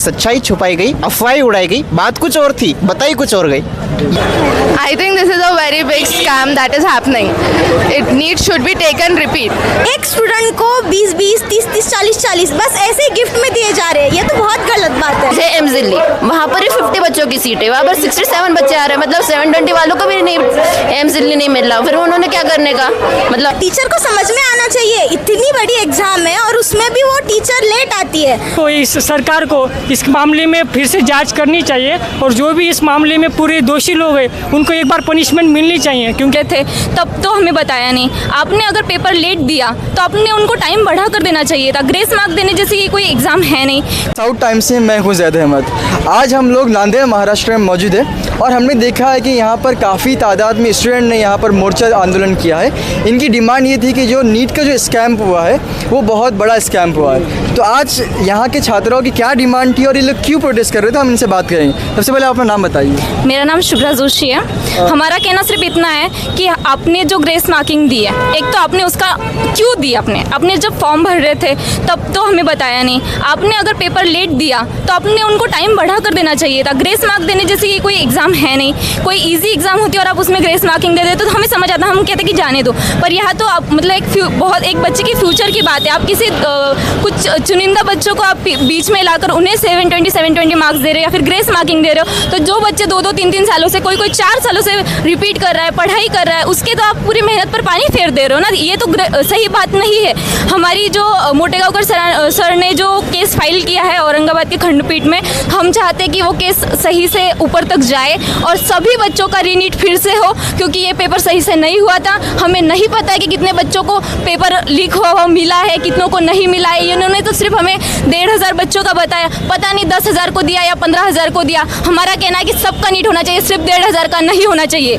सच्चाई छुपाई गई, अफवाहें उड़ाई गई, बात कुछ और थी, बताई कुछ और गई। I think this is a very big scam that is happening. It needs should be taken repeat. एक स्टूडेंट को 20-20, 30-30, 40-40 बस ऐसे ही गिफ्ट में दिए जा रहे हैं। ये तो बहुत गलत बात है। जैसे एम्स दिल्ली, वहाँ पर ही 50 बच्चों की सीट है, वहाँ पर 67 बच्चे आ रहे हैं, मतलब 720 वालों को भी नहीं एम्स दिल्ली नहीं मिल रहा। फिर उन्होंने क्या करने का मतलब। टीचर को समझ में आना चाहिए, इतनी बड़ी एग्जाम है और उसमें भी वो टीचर लेट आती है। तो इस सरकार को इस मामले में फिर से जांच करनी चाहिए और जो भी इस मामले में पूरे दोषी लोग हैं उनको एक बार पनिशमेंट मिलनी चाहिए। क्योंकि थे तब तो हमें बताया नहीं, आपने अगर पेपर लेट दिया तो आपने उनको टाइम बढ़ा कर देना चाहिए था। ग्रेस मार्क देने जैसे ये कोई एग्जाम है नहीं। साउथ टाइम्स से मैं हूँ ज़ैद अहमद। आज हम लोग नांदेड़ महाराष्ट्र में मौजूद है और हमने देखा है कि यहाँ पर काफ़ी तादाद में स्टूडेंट ने यहाँ पर मोर्चा आंदोलन किया है। इनकी डिमांड ये थी कि जो नीट का जो स्कैम हुआ है वो बहुत बड़ा स्कैम हुआ है। तो आज यहाँ के छात्राओं की क्या डिमांड थी और ये लोग क्यों प्रोटेस्ट कर रहे थे, हम इनसे बात करेंगे। सबसे पहले अपना नाम बताइए। मेरा नाम शुभ्रा जोशी है। हमारा कहना सिर्फ इतना है कि आपने जो ग्रेस मार्किंग दी है, एक तो आपने उसका क्यों दी, आपने जब फॉर्म भर रहे थे तब तो हमें बताया नहीं। आपने अगर पेपर लेट दिया तो आपने उनको टाइम बढ़ा कर देना चाहिए था। ग्रेस मार्क देने जैसे ये कोई एग्जाम है नहीं। कोई इजी एग्जाम होती और आप उसमें ग्रेस मार्किंग दे देते तो हमें समझ आता, हम कहते कि जाने दो। पर यहाँ तो आप मतलब एक बच्चे की फ्यूचर की बात है। आप किसी कुछ चुनिंदा बच्चों को आप बीच में लाकर उन्हें 720 मार्क्स दे रहे हो या फिर ग्रेस मार्किंग दे रहे हो। तो जो बच्चे 2-2, 3-3 सालों से, कोई 4 सालों से रिपीट कर रहा है, पढ़ाई कर रहा है, उसके तो आप पूरी मेहनत पर पानी फेर दे रहे हो ना। ये तो सही बात नहीं है। हमारी जो मोटेगांवकर सर ने जो केस फाइल किया है औरंगाबाद की खंडपीठ में, हम चाहते हैं कि वो केस सही से ऊपर तक जाए और सभी बच्चों का रीनीट फिर से हो, क्योंकि ये पेपर सही से नहीं हुआ था। हमें नहीं पता है कि कितने बच्चों को पेपर लीक हुआ मिला है, कितनों को नहीं मिला है। इन्होंने तो सिर्फ हमें 1,500 बच्चों का बताया, पता नहीं 10,000 को दिया या 15,000 को दिया। हमारा कहना है कि सबका नीट होना चाहिए, सिर्फ 1,500 का नहीं होना चाहिए।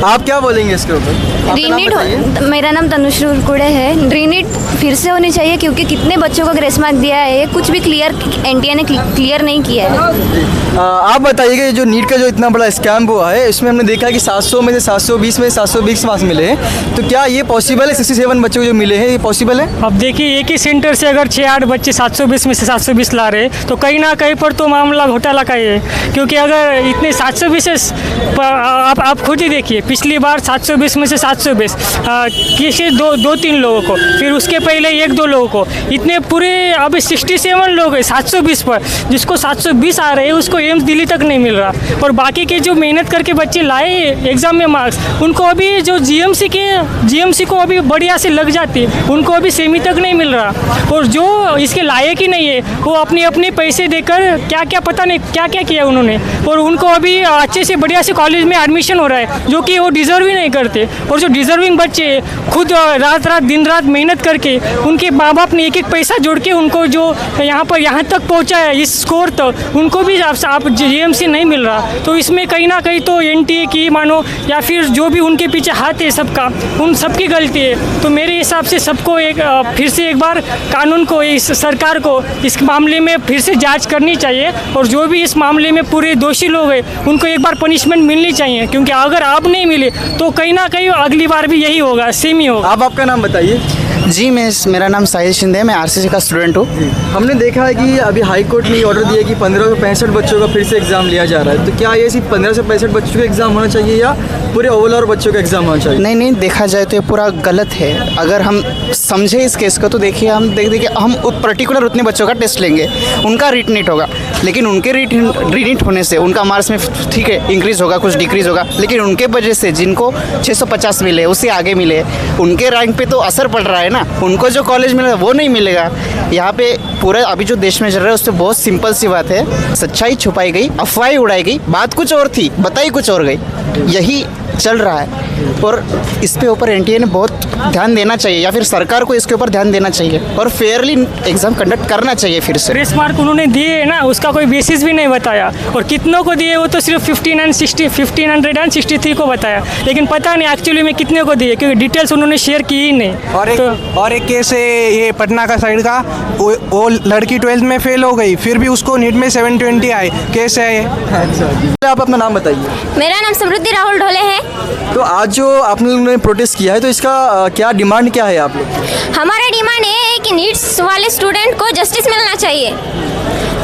आप क्या बोलेंगे इसके ऊपर? रीनीट, मेरा नाम तनुश्री उर्कुड़े है। रीनीट फिर से होनी चाहिए क्योंकि कितने बच्चों को ग्रेस मार्क दिया है, कुछ भी एनटीए ने क्लियर नहीं किया है। आप बताइए जो नीट का जो इतना बड़ा स्कैम हुआ है, इसमें हमने देखा कि 700 में से 720 में 720 मार्क्स मिले हैं। तो क्या ये पॉसिबल है? 67 बच्चों को जो मिले हैं, ये पॉसिबल है? अब देखिए, एक ही सेंटर से अगर 6-8 बच्चे 720 में से 720 ला रहे तो कहीं ना कहीं पर तो मामला घोटाला का ही है। क्योंकि अगर इतने 720 आप खुद ही देखिए, पिछली बार 720 में से 720 किसी 2-3 लोगों को, फिर उसके पहले 1-2 लोगों को, इतने पूरे अभी 67 लोग हैं 720 पर। जिसको 720 आ रहे हैं उसको एम्स दिल्ली तक नहीं मिल रहा। और बाकी के जो मेहनत करके बच्चे लाए एग्ज़ाम में मार्क्स, उनको अभी जो जीएमसी को अभी बढ़िया से लग जाती है, उनको अभी सेमी तक नहीं मिल रहा। और जो इसके लायक ही नहीं है वो अपने पैसे देकर क्या पता नहीं क्या किया उन्होंने, और उनको अभी अच्छे से बढ़िया से कॉलेज में एडमिशन हो रहा है जो कि वो डिज़र्व ही नहीं करते। और जो डिज़र्विंग बच्चे खुद रात दिन रात मेहनत करके उनके माँ बाप ने एक पैसा जोड़ के उनको जो यहाँ तक पहुँचा है, इस स्कोर तक, उनको भी आप जीएमसी नहीं मिल रहा। तो इसमें कहीं ना कहीं तो एनटीए की मानो या फिर जो भी उनके पीछे हाथ है सबका, उन सबकी गलती है। तो मेरे हिसाब से सबको फिर से एक बार कानून को, इस सरकार को इस मामले में फिर से जांच करनी चाहिए और जो भी इस मामले में पूरे दोषी लोग हैं उनको एक बार पनिशमेंट मिलनी चाहिए। क्योंकि अगर आप नहीं मिले तो कहीं ना कहीं अगली बार भी यही होगा, सेम ही होगा। आप आपका नाम बताइए। जी, मेरा नाम साहिल शिंदे है, मैं आरसीसी का स्टूडेंट हूँ। हमने देखा है कि अभी हाई कोर्ट ने ऑर्डर दिया कि 1565 बच्चों का फिर से एग्जाम लिया जा रहा है। तो क्या ये सिर्फ 1565 बच्चों का एग्जाम होना चाहिए या पूरे ओवरऑल बच्चों का एग्जाम होना चाहिए? नहीं, देखा जाए तो ये पूरा गलत है। अगर हम समझे इस केस को तो देखिए, हम देखिए हम पर्टिकुलर उतने बच्चों का टेस्ट लेंगे, उनका रीनीट होगा, लेकिन उनके रीनीट होने से उनका मार्क्स में ठीक है इंक्रीज़ होगा, कुछ डिक्रीज़ होगा, लेकिन उनके वजह से जिनको 650 मिले, उससे आगे मिले, उनके रैंक पे तो असर पड़ रहा है ना। उनको जो कॉलेज मिलेगा वो नहीं मिलेगा। यहाँ पे पूरा अभी जो देश में चल रहा है उससे बहुत सिंपल सी बात है, सच्चाई छुपाई गई, अफवाहें उड़ाई गई, बात कुछ और थी, बताई कुछ और गई, यही चल रहा है। और इस पे ऊपर एनटीए ने बहुत ध्यान देना चाहिए या फिर सरकार को इसके ऊपर ध्यान देना चाहिए और फेयरली एग्जाम कंडक्ट करना चाहिए फिर से। ग्रेस मार्क उन्होंने दिए है ना, उसका कोई बेसिस भी नहीं बताया। और कितनों को दिए वो तो सिर्फ 1563 को बताया, लेकिन पता नहीं एक्चुअली में कितने को दिए क्योंकि डिटेल्स उन्होंने शेयर की ही नहीं। और एक केस है ये पटना का साइड का, वो लड़की 12th में फेल हो गई, फिर भी उसको नीट में 720 आए। केस है ये। आप अपना नाम बताइए। मेरा नाम समृद्धि राहुल ढोले है। तो आज जो आप लोगों ने प्रोटेस्ट किया है तो इसका क्या डिमांड क्या है आप लोग? हमारा डिमांड ये है कि नीट्स वाले स्टूडेंट को जस्टिस मिलना चाहिए।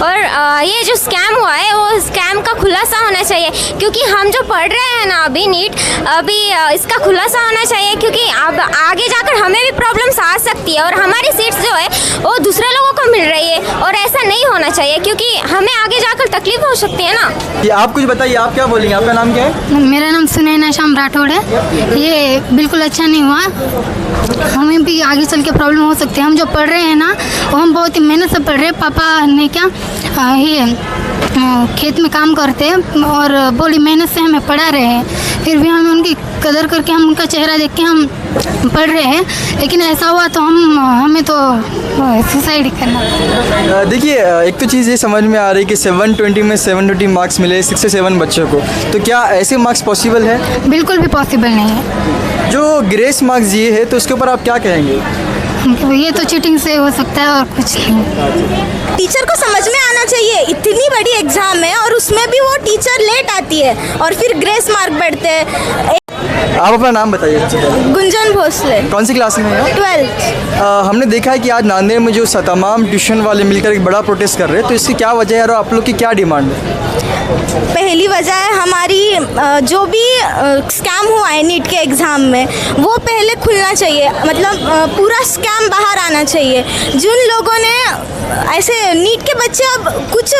और ये जो स्कैम हुआ है वो स्कैम का खुलासा होना चाहिए, क्योंकि हम जो पढ़ रहे हैं ना अभी नीट, अभी इसका खुलासा होना चाहिए, क्योंकि अब आगे जाकर हमें भी प्रॉब्लम्स आ सकती है और हमारी सीट्स जो है वो दूसरे लोगों को मिल रही है, और ऐसा नहीं होना चाहिए क्योंकि हमें आगे जाकर तकलीफ हो सकती है ना। ये आप कुछ बताइए, आप क्या बोलेंगे, आपका नाम क्या है? मेरा नाम सुनैना शाम राठौड़ है। ये बिल्कुल अच्छा नहीं हुआ, हमें भी आगे चल के प्रॉब्लम हो सकती है। हम जो पढ़ रहे हैं ना वो हम बहुत ही मेहनत से पढ़ रहे हैं। पापा ने क्या ये खेत में काम करते हैं और बड़ी मेहनत से हमें पढ़ा रहे हैं, फिर भी हमें उनकी कदर करके हम उनका चेहरा देख के हम पढ़ रहे हैं, लेकिन ऐसा हुआ तो हमें तो सुसाइड करना। देखिए, एक तो चीज़ ये समझ में आ रही है कि 720 में 720 मार्क्स मिले 67 बच्चों को, तो क्या ऐसे मार्क्स पॉसिबल है? बिल्कुल भी पॉसिबल नहीं है। जो ग्रेस मार्क्स दिए है तो उसके ऊपर आप क्या कहेंगे? ये तो चीटिंग से हो सकता है और कुछ नहीं। टीचर को समझ में आना चाहिए, इतनी बड़ी एग्जाम है और उसमें भी वो टीचर लेट आती है और फिर ग्रेस मार्क बढ़ते हैं। आप अपना नाम बताइए सबसे पहले। गुंजन भोसले। कौन सी क्लास में है? 12th। हमने देखा है कि आज नांदेड़ में जो तमाम ट्यूशन वाले मिलकर एक बड़ा प्रोटेस्ट कर रहे हैं, तो इसकी क्या वजह है और आप लोग की क्या डिमांड है? पहली वजह है हमारी जो भी स्कैम हुआ है नीट के एग्ज़ाम में वो पहले खुलना चाहिए, मतलब पूरा स्कैम बाहर आना चाहिए। जिन लोगों ने ऐसे नीट के बच्चे, अब कुछ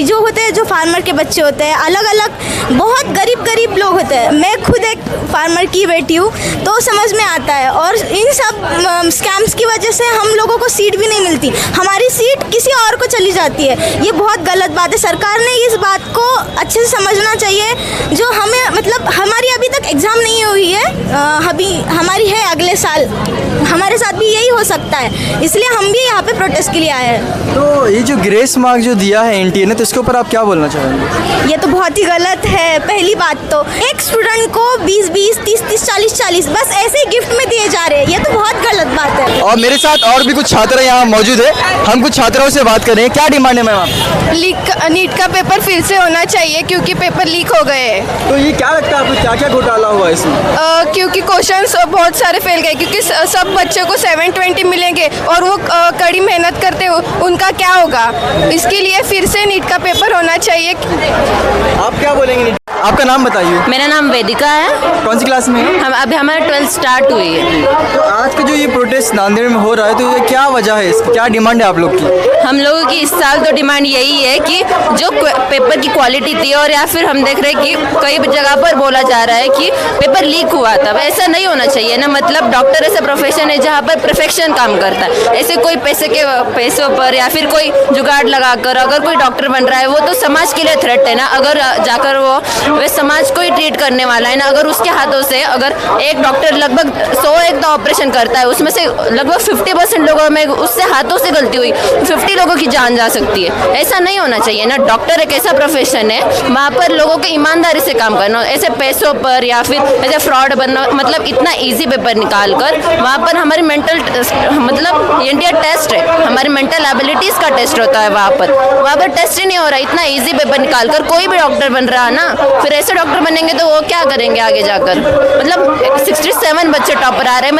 जो होते हैं जो फार्मर के बच्चे होते हैं, अलग अलग बहुत गरीब लोग होते हैं। मैं खुद एक फार्मर की बेटी हूँ, तो समझ में आता है। और इन सब स्कैम्स की वजह से हम लोगों को सीट भी नहीं मिलती, हमारी सीट किसी और को चली जाती है। ये बहुत गलत बात है। सरकार ने इस बात को अच्छे से समझना चाहिए। जो हमें मतलब हमारी अभी तक एग्ज़ाम नहीं हुई है, अभी हमारी है अगले साल, हमारे साथ भी यही हो सकता है, इसलिए हम भी यहाँ पे प्रोटेस्ट के लिए आए हैं। तो ये जो ग्रेस मार्क जो दिया है एनटीए ने, तो इसके ऊपर आप क्या बोलना चाहेंगे? ये तो बहुत ही गलत है। पहली बात तो एक स्टूडेंट को 20-20, 30-30, 40-40 बस ऐसे ही गिफ्ट में दिए जा रहे हैं, ये तो बहुत गलत बात है। और मेरे साथ और भी कुछ छात्र यहाँ मौजूद है, हम कुछ छात्राओं से बात करें। क्या डिमांड है मैम आप? नीट का पेपर फिर से होना चाहिए क्योंकि पेपर लीक हो गए हैं। तो ये क्या लगता है आपको, क्या क्या घोटाला हुआ है इसमें? क्योंकि क्वेश्चंस बहुत सारे फेल गए, क्योंकि सब बच्चों को 720 मिलेंगे और वो कड़ी मेहनत करते हो, उनका क्या होगा? इसके लिए फिर से नीट का पेपर होना चाहिए। आप क्या बोलेंगे? आपका नाम बताइए। मेरा नाम वेदिका है। कौन सी क्लास में है? हम अभी हमारा 12th स्टार्ट हुई है। तो आज का जो ये प्रोटेस्ट नांदेड़ में हो रहा है, तो ये क्या वजह है इसकी, क्या डिमांड है आप लोग की? हम लोगों की इस साल तो डिमांड यही है कि जो पेपर की क्वालिटी थी, और या फिर हम देख रहे हैं कि कई जगह पर बोला जा रहा है कि पेपर लीक हुआ था, ऐसा नहीं होना चाहिए ना। मतलब डॉक्टर ऐसा प्रोफेशन है जहाँ पर परफेक्शन काम करता है। ऐसे कोई पैसों पर या फिर कोई जुगाड़ लगाकर अगर कोई डॉक्टर बन रहा है, वो तो समाज के लिए थ्रेट है ना। अगर जाकर वो समाज को ही ट्रीट करने वाला है ना। अगर उसके हाथों से अगर एक डॉक्टर लगभग 100 तो ऑपरेशन करता है, उसमें से लगभग 50% लोगों में उससे हाथों से गलती हुई, 50 लोगों की जान जा सकती है। ऐसा नहीं होना चाहिए ना। डॉक्टर एक ऐसा प्रोफेशन है, वहाँ पर लोगों को ईमानदारी से काम करना, ऐसे पैसों पर या फिर ऐसे फ्रॉड बनना, मतलब इतना ईजी पेपर निकाल कर वहाँ पर हमारी मेंटल मतलब इंडिया टेस्ट है, हमारी मेंटल एबिलिटीज़ का टेस्ट होता है। वहाँ पर टेस्ट ही नहीं हो रहा। इतना ईजी पेपर निकाल कर कोई भी डॉक्टर बन रहा है ना, फिर ऐसे डॉक्टर बनेंगे तो वो क्या करेंगे आगे जाकर? मतलब 67 बच्चे टॉपर आ रहे हैं।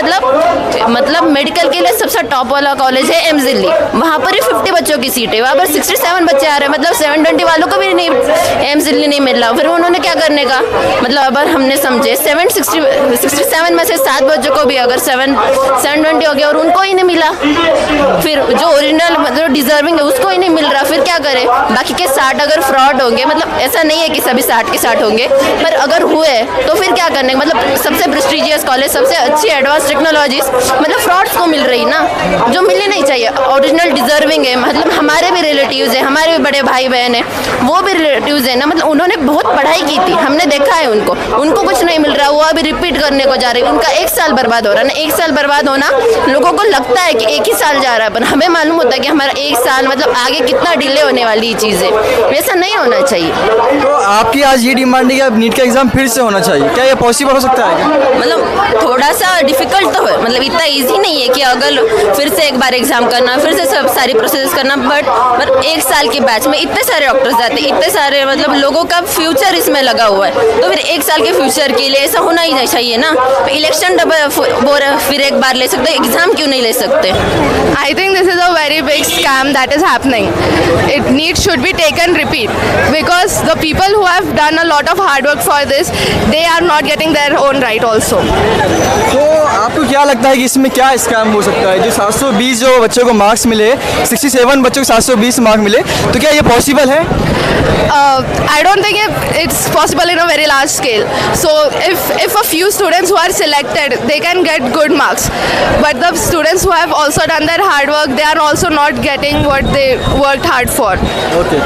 मतलब मेडिकल के लिए सबसे टॉप वाला कॉलेज है एम्स दिल्ली, वहाँ पर ही 50 बच्चों की सीट है, वहाँ पर 67 बच्चे आ रहे हैं। मतलब 720 वालों को भी नहीं एम्स दिल्ली नहीं मिल रहा, फिर उन्होंने क्या करने का? मतलब अगर हमने समझे 67 में से 7 बच्चों को भी अगर 720 हो गया और उनको ही नहीं मिला, फिर जो ओरिजिनल मतलब डिजर्विंग है उसको ही नहीं मिल रहा, फिर क्या करें? बाकी के 60 अगर फ्रॉड होंगे, मतलब ऐसा नहीं है कि सभी 60 के 60 होंगे, पर अगर हुए तो फिर क्या करने? मतलब सबसे प्रेस्टीजियस कॉलेज, सबसे अच्छी एडवांस टेक्नोलॉजीज मतलब फ्रॉड्स को मिल रही ना, जो मिलनी नहीं चाहिए। ओरिजिनल डिजर्विंग है, मतलब हमारे भी रिलेटिव्स हैं, हमारे भी बड़े भाई बहन हैं, वो भी रिलेटिव्स हैं ना। मतलब उन्होंने बहुत पढ़ाई की थी, हमने देखा है उनको कुछ नहीं मिल रहा, वो अभी रिपीट करने को जा रही है। उनका 1 साल बर्बाद हो रहा है ना। 1 साल बर्बाद होना लोगों को लगता है कि 1 ही साल जा रहा है, पर हमें मालूम होता है कि हमारा 1 साल मतलब आगे कितना डिले होने वाली चीज़ है। ऐसा नहीं होना चाहिए। तो आपकी आज ये डिमांड है कि अब नीट का एग्जाम फिर से होना चाहिए, क्या ये पॉसिबल हो सकता है? मतलब थोड़ा सा डिफिकल्ट तो है, मतलब इतना इजी नहीं है कि अगर फिर से एक बार एग्जाम करना, फिर से सब सारी प्रोसेस करना, बट 1 साल के बैच में इतने सारे डॉक्टर्स जाते हैं, इतने सारे मतलब लोगों का फ्यूचर इसमें लगा हुआ है, तो फिर एक साल के फ्यूचर के लिए ऐसा होना ही चाहिए ना। इलेक्शन फिर एक बार ले सकते, एग्जाम क्यों नहीं ले सकते? I think this is a very big scam that is happening. NEET should be taken repeat because the people who have done a lot of hard work for this, they are not getting their own right also. तो आपको क्या लगता है कि इसमें क्या scam हो सकता है? जो 720 जो बच्चों को मार्क्स मिले, 67 बच्चों को 720 मार्क मिले, तो क्या ये पॉसिबल है? I don't think it's possible in a very large scale. So if a few students who are selected, they can get good marks. But the students who have also done their hard work, they are also not getting what they worked hard for. Okay,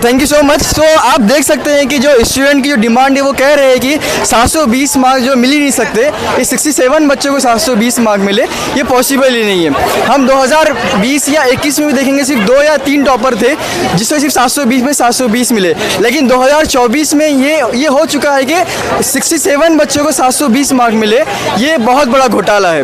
thank you so much. तो आप देख सकते हैं कि जो student की जो demand है वो कह रहे हैं कि 720 मार्क जो मिल ही नहीं सकते, इस 67 बच्चों को 720 मार्क मिले, ये पॉसिबल ही नहीं है। हम 2020 या 21 में भी देखेंगे सिर्फ 2 या 3 टॉपर थे जिसमें सिर्फ 720 में 720 मिले, लेकिन 2024 में ये हो चुका है कि 67 बच्चों को 720 मार्क मिले। ये बहुत बड़ा घोटाला है।